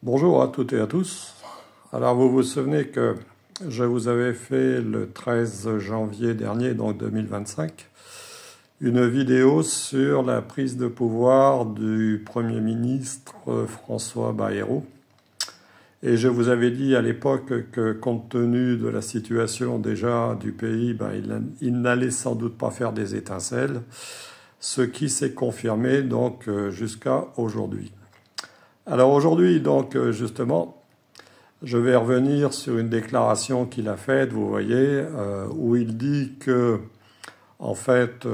Bonjour à toutes et à tous. Alors vous vous souvenez que je vous avais fait le 13 janvier dernier, donc 2025, une vidéo sur la prise de pouvoir du Premier ministre François Bayrou. Et je vous avais dit à l'époque que compte tenu de la situation déjà du pays, il n'allait sans doute pas faire des étincelles, ce qui s'est confirmé donc jusqu'à aujourd'hui. Alors aujourd'hui, donc justement, je vais revenir sur une déclaration qu'il a faite, vous voyez, où il dit que, en fait,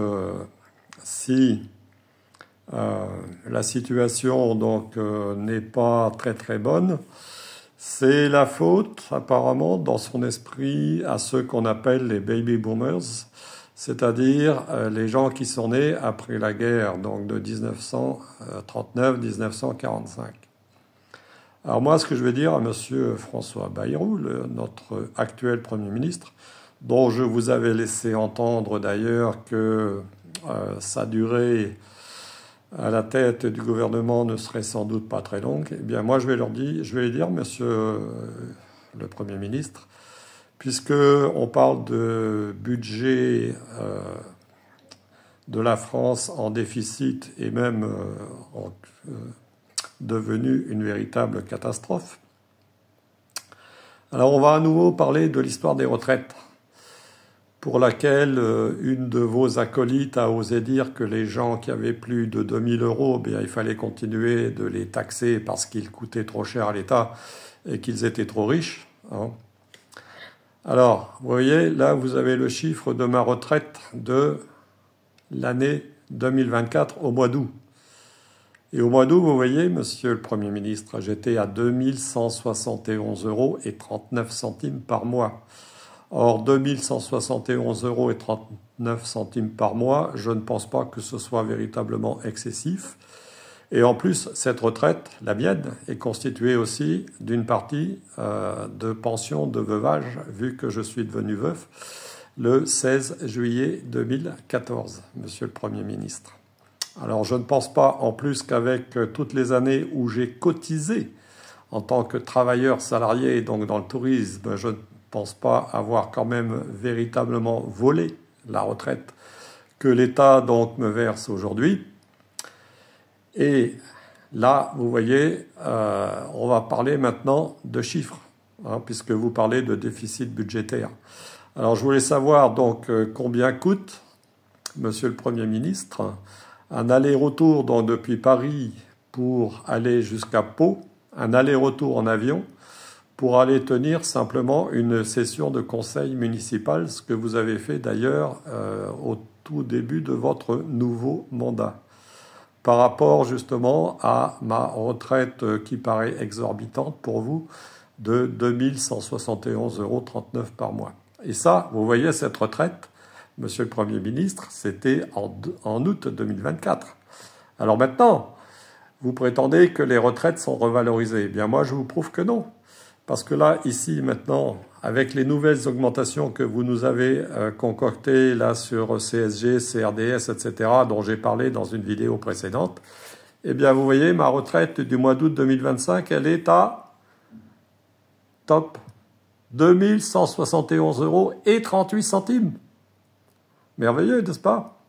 si la situation donc n'est pas très très bonne, c'est la faute, apparemment, dans son esprit, à ceux qu'on appelle les baby boomers, c'est-à-dire les gens qui sont nés après la guerre, donc de 1939-1945. Alors moi, ce que je vais dire à Monsieur François Bayrou, notre actuel Premier ministre, dont je vous avais laissé entendre d'ailleurs que sa durée à la tête du gouvernement ne serait sans doute pas très longue, eh bien moi je vais lui dire, Monsieur le Premier ministre, puisque on parle de budget de la France en déficit et même devenu une véritable catastrophe. Alors on va à nouveau parler de l'histoire des retraites, pour laquelle une de vos acolytes a osé dire que les gens qui avaient plus de 2000 euros, bien, il fallait continuer de les taxer parce qu'ils coûtaient trop cher à l'État et qu'ils étaient trop riches. Hein. Alors, vous voyez, là vous avez le chiffre de ma retraite de l'année 2024 au mois d'août. Et au mois d'août, vous voyez, Monsieur le Premier ministre, j'étais à 2171 euros et 39 centimes par mois. Or, 2171 euros et 39 centimes par mois, je ne pense pas que ce soit véritablement excessif. Et en plus, cette retraite, la mienne, est constituée aussi d'une partie de pension de veuvage, vu que je suis devenu veuf le 16 juillet 2014, Monsieur le Premier ministre. Alors je ne pense pas en plus qu'avec toutes les années où j'ai cotisé en tant que travailleur salarié, donc dans le tourisme, je ne pense pas avoir quand même véritablement volé la retraite que l'État donc me verse aujourd'hui. Et là, vous voyez, on va parler maintenant de chiffres, hein, puisque vous parlez de déficit budgétaire. Alors je voulais savoir donc combien coûte, Monsieur le Premier ministre, un aller-retour donc depuis Paris pour aller jusqu'à Pau, un aller-retour en avion pour aller tenir simplement une session de conseil municipal, ce que vous avez fait d'ailleurs au tout début de votre nouveau mandat, par rapport justement à ma retraite qui paraît exorbitante pour vous de 2171,39 euros par mois. Et ça, vous voyez cette retraite, Monsieur le Premier ministre, c'était en août 2024. Alors maintenant, vous prétendez que les retraites sont revalorisées. Eh bien moi, je vous prouve que non. Parce que là, ici, maintenant, avec les nouvelles augmentations que vous nous avez concoctées là sur CSG, CRDS, etc., dont j'ai parlé dans une vidéo précédente, eh bien vous voyez, ma retraite du mois d'août 2025, elle est à top 2171 euros et 38 centimes. Merveilleux, n'est-ce pas?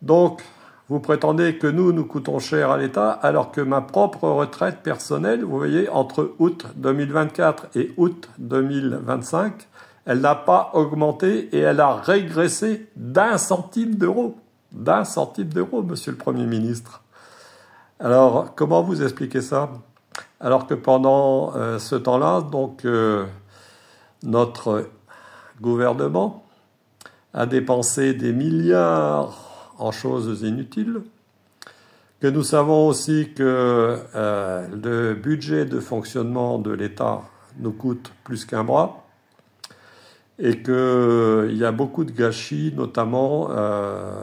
Donc, vous prétendez que nous coûtons cher à l'État, alors que ma propre retraite personnelle, vous voyez, entre août 2024 et août 2025, elle n'a pas augmenté et elle a régressé d'1 centime d'euro. D'1 centime d'euro, Monsieur le Premier ministre. Alors, comment vous expliquez ça? Alors que pendant ce temps-là, donc, notre gouvernement a dépensé des milliards en choses inutiles, que nous savons aussi que le budget de fonctionnement de l'État nous coûte plus qu'un bras, et qu'il y a beaucoup de gâchis, notamment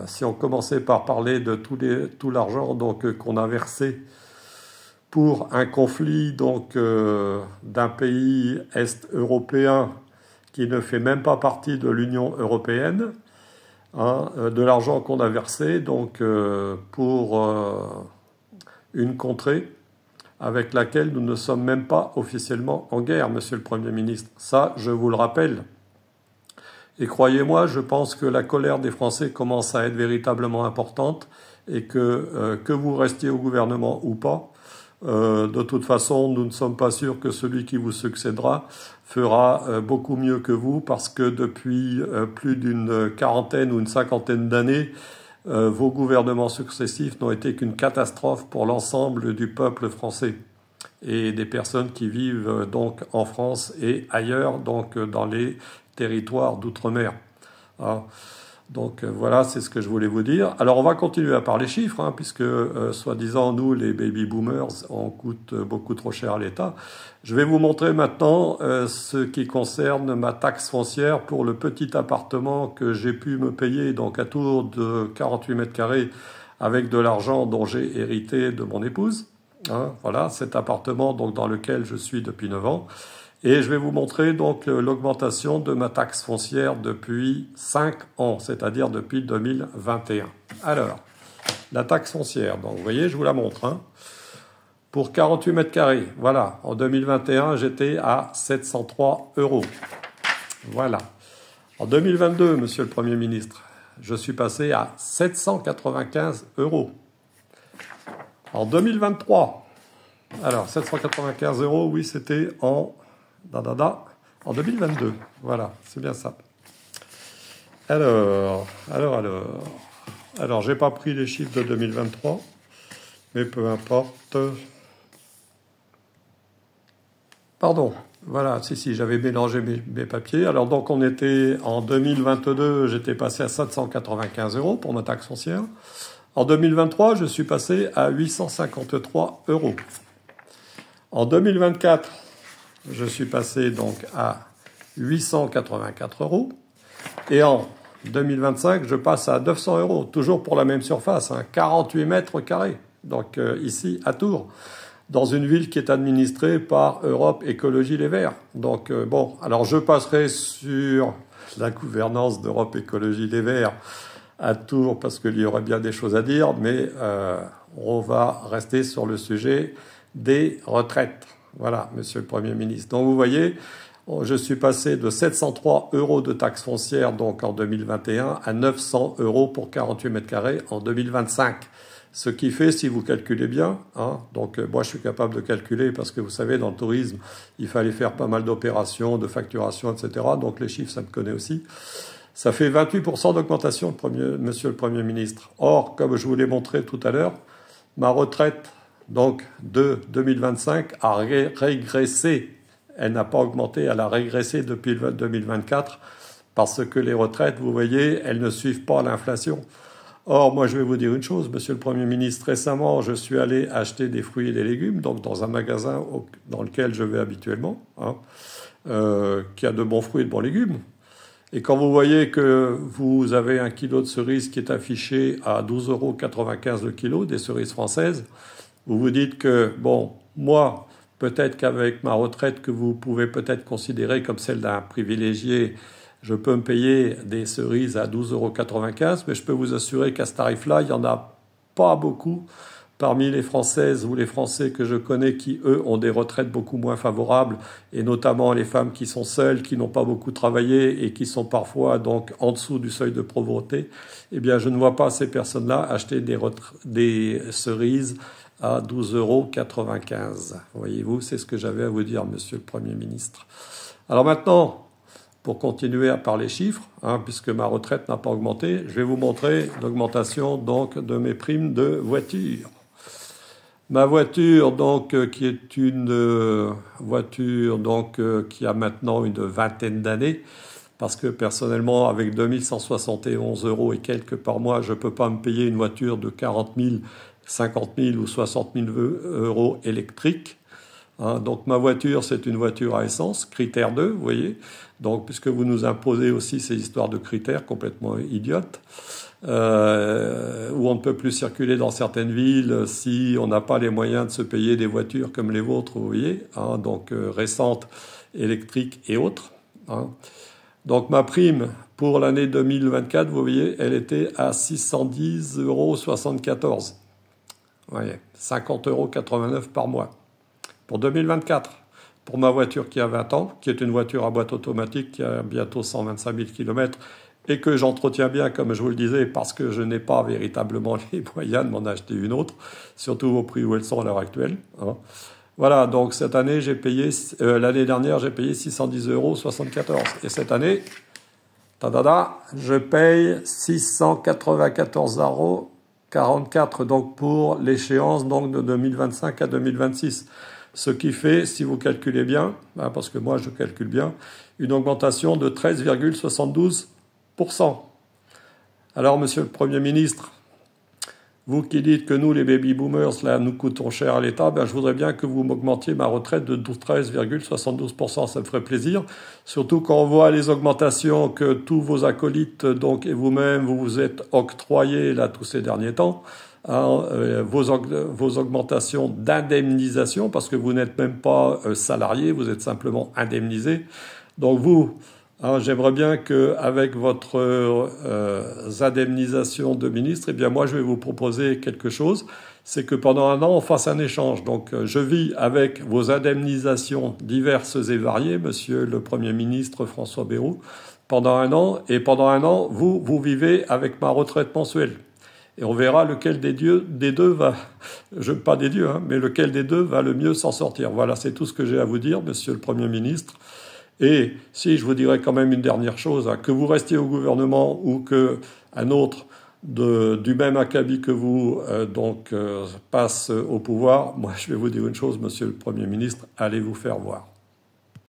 si on commençait par parler de tout l'argent qu'on a versé pour un conflit donc d'un pays est-européen qui ne fait même pas partie de l'Union européenne, hein, de l'argent qu'on a versé donc pour une contrée avec laquelle nous ne sommes même pas officiellement en guerre, Monsieur le Premier ministre. Ça, je vous le rappelle. Et croyez-moi, je pense que la colère des Français commence à être véritablement importante et que vous restiez au gouvernement ou pas, de toute façon, nous ne sommes pas sûrs que celui qui vous succédera fera beaucoup mieux que vous parce que depuis plus d'une quarantaine ou une cinquantaine d'années, vos gouvernements successifs n'ont été qu'une catastrophe pour l'ensemble du peuple français et des personnes qui vivent donc en France et ailleurs, donc dans les territoires d'outre-mer. Hein. Donc voilà, c'est ce que je voulais vous dire. Alors on va continuer à parler chiffres, hein, puisque soi-disant nous, les baby boomers, on coûte beaucoup trop cher à l'État. Je vais vous montrer maintenant ce qui concerne ma taxe foncière pour le petit appartement que j'ai pu me payer, donc à tour de 48 mètres carrés, avec de l'argent dont j'ai hérité de mon épouse. Hein, voilà, cet appartement donc dans lequel je suis depuis 9 ans. Et je vais vous montrer donc l'augmentation de ma taxe foncière depuis 5 ans, c'est-à-dire depuis 2021. Alors, la taxe foncière, donc vous voyez, je vous la montre. Hein. Pour 48 mètres carrés, voilà, en 2021, j'étais à 703 €. Voilà. En 2022, Monsieur le Premier ministre, je suis passé à 795 €. En 2023, alors 795 €, oui, c'était en 2022. Voilà, c'est bien ça. Alors, j'ai pas pris les chiffres de 2023, mais peu importe. Pardon, voilà, si, j'avais mélangé mes papiers. Alors donc on était en 2022, j'étais passé à 795 € pour ma taxe foncière. En 2023, je suis passé à 853 €. En 2024, je suis passé donc à 884 €. Et en 2025, je passe à 900 €, toujours pour la même surface, hein, 48 mètres carrés. Donc ici, à Tours, dans une ville qui est administrée par Europe Écologie Les Verts. Donc bon, alors je passerai sur la gouvernance d'Europe Écologie Les Verts à Tours parce qu'il y aurait bien des choses à dire, mais on va rester sur le sujet des retraites. Voilà, Monsieur le Premier ministre. Donc vous voyez, je suis passé de 703 € de taxe foncière donc en 2021 à 900 € pour 48 mètres carrés en 2025. Ce qui fait, si vous calculez bien, hein, donc moi je suis capable de calculer parce que vous savez, dans le tourisme, il fallait faire pas mal d'opérations, de facturation, etc. Donc les chiffres, ça me connaît aussi. Ça fait 28% d'augmentation, Monsieur le Premier ministre. Or, comme je vous l'ai montré tout à l'heure, ma retraite donc de 2025 a régressé. Elle n'a pas augmenté, elle a régressé depuis 2024 parce que les retraites, vous voyez, elles ne suivent pas l'inflation. Or, moi, je vais vous dire une chose, Monsieur le Premier ministre. Récemment, je suis allé acheter des fruits et des légumes, donc dans un magasin dans lequel je vais habituellement, hein, qui a de bons fruits et de bons légumes. Et quand vous voyez que vous avez un kilo de cerises qui est affiché à 12,95 € le kilo, des cerises françaises, vous vous dites que, bon, moi, peut-être qu'avec ma retraite que vous pouvez peut-être considérer comme celle d'un privilégié, je peux me payer des cerises à 12,95 €, mais je peux vous assurer qu'à ce tarif-là, il n'y en a pas beaucoup parmi les Françaises ou les Français que je connais qui, eux, ont des retraites beaucoup moins favorables, et notamment les femmes qui sont seules, qui n'ont pas beaucoup travaillé et qui sont parfois donc en dessous du seuil de pauvreté. Eh bien, je ne vois pas ces personnes-là acheter des cerises à 12,95 €. Voyez-vous, c'est ce que j'avais à vous dire, Monsieur le Premier ministre. Alors maintenant, pour continuer à parler chiffres, hein, puisque ma retraite n'a pas augmenté, je vais vous montrer l'augmentation donc de mes primes de voiture. Ma voiture, donc, qui est une voiture donc qui a maintenant une vingtaine d'années, parce que personnellement, avec 2171 € et quelques par mois, je ne peux pas me payer une voiture de 40 000, 50 000 ou 60 000 € électrique. Hein, donc ma voiture, c'est une voiture à essence, critère 2, vous voyez. Donc, puisque vous nous imposez aussi ces histoires de critères complètement idiotes, où on ne peut plus circuler dans certaines villes si on n'a pas les moyens de se payer des voitures comme les vôtres, vous voyez, hein, donc récentes, électriques et autres. Hein. Donc ma prime pour l'année 2024, vous voyez, elle était à 610,74 €. Vous voyez, 50,89 € par mois. pour 2024. Pour ma voiture qui a 20 ans, qui est une voiture à boîte automatique qui a bientôt 125 000 km et que j'entretiens bien, comme je vous le disais, parce que je n'ai pas véritablement les moyens de m'en acheter une autre, surtout au prix où elles sont à l'heure actuelle. Hein. Voilà, donc cette année, l'année dernière, j'ai payé 610,74 €. Et cette année, je paye 694,44 € donc pour l'échéance donc de 2025 à 2026. Ce qui fait, si vous calculez bien, parce que moi je calcule bien, une augmentation de 13,72%. Alors, Monsieur le Premier ministre, vous qui dites que nous, les baby-boomers, là, nous coûtons cher à l'État, je voudrais bien que vous m'augmentiez ma retraite de 13,72%. Ça me ferait plaisir. Surtout quand on voit les augmentations que tous vos acolytes, donc, et vous-même, vous vous êtes octroyés, là, tous ces derniers temps. Hein, vos augmentations d'indemnisation, parce que vous n'êtes même pas salarié, vous êtes simplement indemnisé. Donc vous, hein, j'aimerais bien qu'avec votre indemnisation de ministre, eh bien moi je vais vous proposer quelque chose, c'est que pendant un an on fasse un échange. Donc je vis avec vos indemnisations diverses et variées, Monsieur le Premier ministre François Bayrou, pendant un an, et pendant un an vous vivez avec ma retraite mensuelle. Et on verra lequel des deux va, pas des dieux, hein, mais lequel des deux va le mieux s'en sortir. Voilà, c'est tout ce que j'ai à vous dire, Monsieur le Premier ministre. Et si je vous dirais quand même une dernière chose, hein, que vous restiez au gouvernement ou qu'un autre du même acabit que vous passe au pouvoir, moi je vais vous dire une chose, Monsieur le Premier ministre, allez vous faire voir.